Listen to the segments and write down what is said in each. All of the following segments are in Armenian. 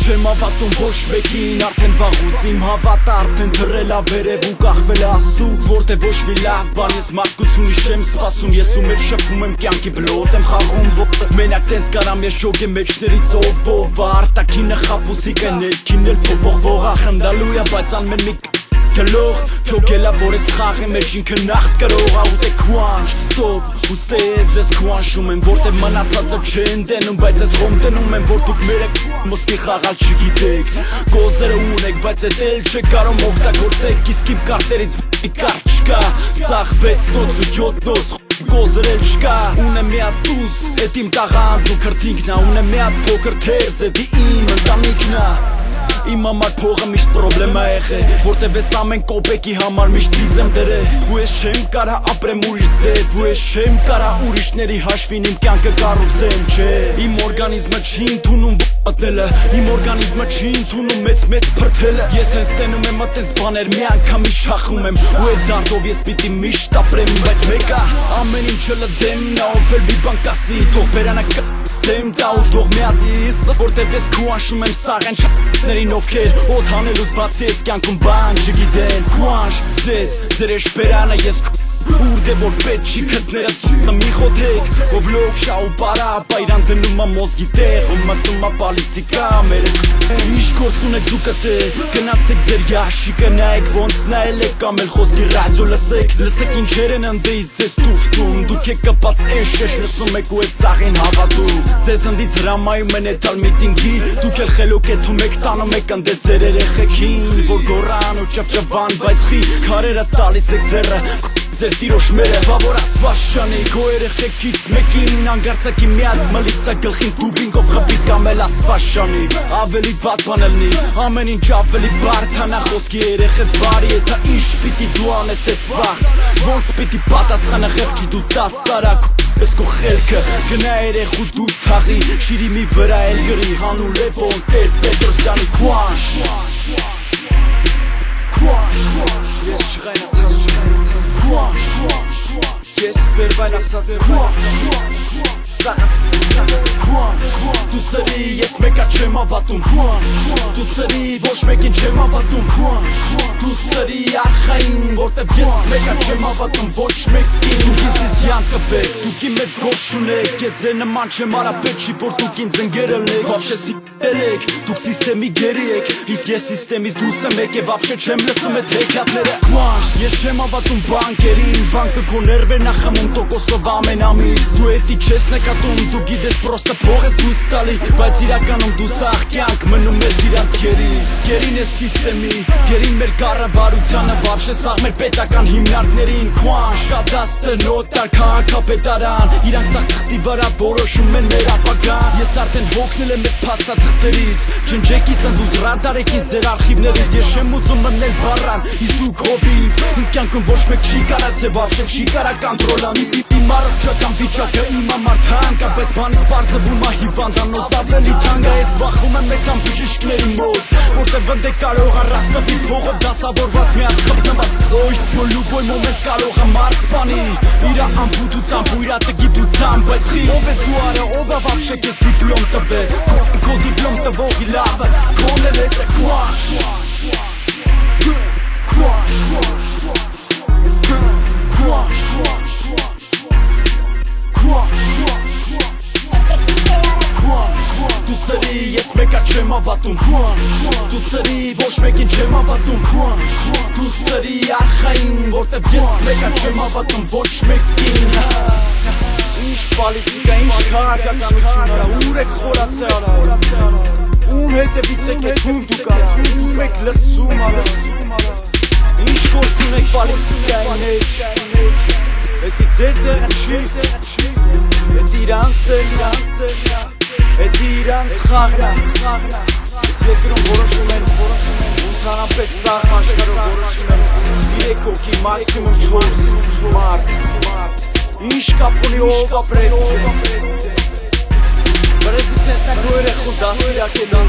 Չեմ ավատում ոչ մեկին արդեն վաղուց Իմ հավատը արդեն թռել ա վերև ու կախվել ա Աստծու Որտե ոչ մի լավ բան ես մարդկությունի չեմ սպասում Ես ու մեջ շփում եմ կյանքի բլոտ եմ խաղում Մենակ տենց կարամ ես ջոգեմ մեջներից ով Արտաքինը խապուսիկ է ներքին էլ փոփոխվող ա Խնդալու ա բայց անմեն մի Գլող ջոգելա որ ես խաղեմ մեջ ինքը նախ կրող Աուտ է քուանջ ստոպ ուստե ես քուանշում եմ Որտե մնացածը չեն տենում բայց ես խոմ տենում եմ Որ դուք մեր եք մոսկի խաղալ չգիտեք Գոզերը ունեք բայց էդ էլ չեք կարում օգտագործեք Իսկ իմ կարտերից կար չկա Սաղ 6 նոց ու 7 նոց Գոզեր էլ չկա Ունեմ մի հատ տուս Էդ իմ տաղանդ ու քրտինքն ա Ունեմ մի հատ փոքր թերս Էդ իմ ընտանիքն ա Իմ համար փողը միշտ պրոբլեմա եղե Որտեվ ես ամեն կոպեկի համար միշտ վիզ եմ դրել Ու ես չեմ կարա ապրեմ ուրիշ ձետ Ու ես չեմ կարա ուրիշների հաշվին իմ կյանքը կառուցեմ Չէ Իմ օրգանիզմը չի ընդունում մտնելը Իմ օրգանիզմը չի ընդունում մեծ փրթելը Ես հենց տենում եմ այդպես բաներ մի անգամից չախում եմ Ու այդ դարտով ես պիտի միշտ ապրեմ Բայց մեկը ամեն ինչը լդեմ նա ովել մի բան կասի Թող բերանը կստեմ տա ու թող մի հատ իսկ Որտեվ ես քուանշում եմ սաղեն շ**ներին Ովքեր օդ հանելուց բացի ես կյանքում բան չգիտեն Քուանշ ձեզ ձեր էշպերանը ես Ուրդ է որ պետ չի քրտները մի խոթեք Ով լոք շա ու պարա պայրան դնում ա մոզգի տեղ Ով մտնում ա պալիցիկա մեր Ինչ գործ ունեք դուք ըտե Գնացեք ձեր յաշիկը նայեք ոնց նայել եք Կամ էլ խոսքի ռադիո լսեք Լսեք ինչեր են ընդեից ձեզ տուվտում Դուք եք կպած են շեշ լսում եք ու էդ սաղին հավատում Ձեզ ընդից հրամայում են էտալ միտինգի Դուք էլ խելոք եթում եք տանում եք ընդեզ ձեր երեխեքին Որ գորան ու ճվճվան բայց խի քարերը տալիս եք ձերը Ձեր տիրոշ մերը բավոր աստված շանի Քո երեխեքից մեկին անգարցակի մի հատ մլիցա գլխին դուբինգով խփի կամ էլ աստված շանի Ավելի վատ բան ելնի ամեն ինչ ավելի բարդ Հանա խոսքի երեխեդ բարի է թա ինչ պիտի դու անես էդ վաղ Ոնց պիտի պատասխանը խեղճի դու տաս սարակ Ես քո խելքը գնա երեխու դու թաղի Շիրի մի վրա էլ գրի հանու լեպոն տեր Պետրոսյանի քուանշ Ես չղայնացած Ես վերվայնացած Դու սրի ես մեկա չեմ ավատում Դու սրի ոչ մեկին չեմ ավատում Դու սրի արխային որտև ես մեկա չեմ ավատում ոչ մեկին Դուք ինձ յան կվեք, դուք իմ հետ գոշ ունեք Ես ձեր նման չեմ արապետ չի որ դուք ինձ ընգերել եք Վաբշե սիտել եք, դուք սիստեմի գերի եք Իսկ ես սիստեմից դուս եմ եք և վաբշե չեմ լսում էդ հեքյատները Ես չեմ ավատում բանկերին, բանկը քո ներվերն ա խմում տոկոսով ամեն ամիս Դու էտի չես նկատում, դու գիտես պրոստը փող ես դույս տալի Բայց իրականում դու սաղ կյանք մնում ես իրանց գերի Գերին ես սիստեմի, գերին մեր կառավարությանը Վաբշե սաղ մեր պետական հիմնարկներին Քուանշ, կադաստը, նոտար, քաղաքապետարան Իրանք սաղ թղթի վրա որոշում են մեր ապագան Ես արդեն հոգնել եմ էդ փաստաթղթերից Չնջեկից ընդուց ռադարեկից ձեր արխիվներից Ես չեմ ուզում մնել բառան, իսկ դուք հովիվ Ինձ կյանքում ոչ մեկ չի կարացե վաբշե չի կարա կանտրոլան Իմ առողջական վիճակը իմ համար թանկ ա Բայց բանից պարզվում ա հիվանդանոց ավելի թանկ ա Ես վախում եմ եկամ բժիշկների մոտ Որտև ընդ է կարող ա ռաստավի փողը դասավորված մի հատ խպնված Ոյ լուբոյ մոմենտ կարող ա մարդ սպանի Իրա ամբուտությամբ ու իրա տգիտությամբ Բայց խի ով ես դու արը ով ա վաբշե կես դիպլոմ տվե Քո դիպլոմ տվողի լավը քոնել է քուանշ Դու սրի ես մեկա չեմ ավատում Դու սրի ոչ մեկին չեմ ավատում Դու սրի արխային որտև ես մեկա չեմ ավատում ոչ մեկին Ինչ պալիցիկա, ինչ քաղաքականություն արա, ուր եք խորացել Ում հետևից եք էդ ում դուք արա, ում եք լսում արա Ինչ գործ ունեք պալիցիկայի մեջ Էդի ձեր տեղը չի, էդ իրանց տեղը Էդ իրանց խաղը Ես երկրում որոշում են Ընդհանրապես սաղ աշխարհով որոշում են 3 հոգի, մաքսիմում 4 մարդ Ինչ կապ ունի ով ա պրեզիդենտ Պրեզիդենտն է քո երեխուն դաստիարակելու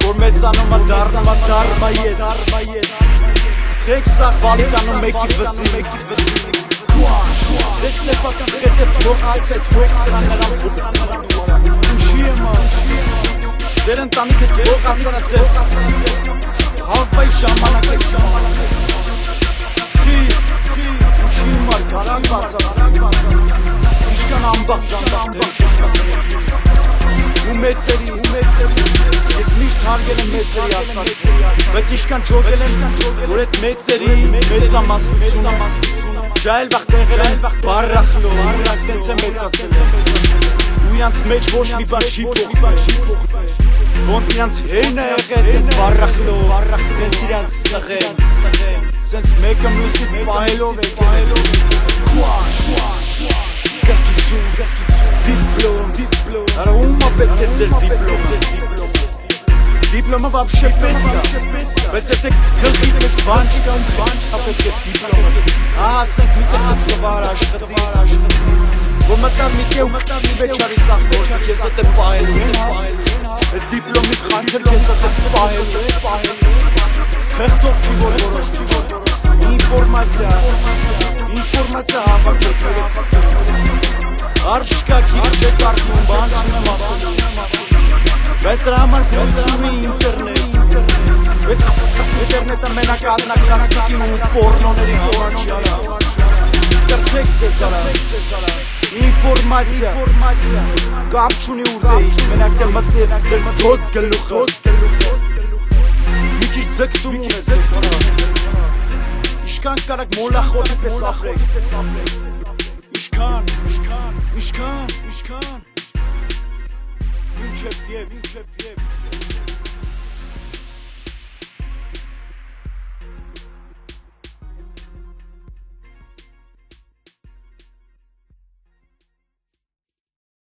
Որ մեծանում ա դառնում ա դարմայետ Խեք սաղ բալիկանում մեկի վզի Ձեր սեփական խեսեփ փոխած էդ փող սրաններան Ինչի Ձեր ընտանիքը ողացանա ձեր Հավվայի ժամանակ եք Ինչի մար կարան բացան Իշկան ամբաղ զանդաղներ ու մեծերի Ես միշտ հարգել եմ մեծերի ասած Բայց իշկան ճոգել եմ որ էտ մեծերի մեծամասնությունը Ժայել վաղ տեղել են բարրախլո Տենց է մեծացել ու իրանց մեջ ոչ մի բան չի փոխվել Ոնց իրանց հերն է եղել տենց բարրախլո Տենց իրանց տղեն Սենց մեկը մյուսի պահելով Կրտություն, դիպլոմ Արա ումա պետք է ձեր դիպլոմ Դիպլոմը վաբշե պետք է Բայց եթե գլխի մեջ բան չկա պետք է դիպլոմը ասենք մի տեղ հացլվար աշխատի Որ մտավ մի կեու մի վեչարի սաղ գործը Կեզ հետ է պահելու Այդ դիպլոմի խանջր կեզ հետ է պահելու Խեղտով չի որ որոշ Ինվորմացիա հավաքվեց Արշ կա քիչ չեք արկնում բան չունեմ ասելու Բայց դրա համար գույցում է ինտերնետ Ինտերնետը մենակ ադնակրաստիկի ու պորնոների խորանչյալա Կրթեք ձեզ արա Ինվորմացիա Կապ չունի ուր դեիշտ Մենակ դե մտներ ձեր թոտ գլուխը Մի քիչ զգտում ունես Իշկան կարակ մոլախոտի պես ախրեք Իշկան Ինչև եվ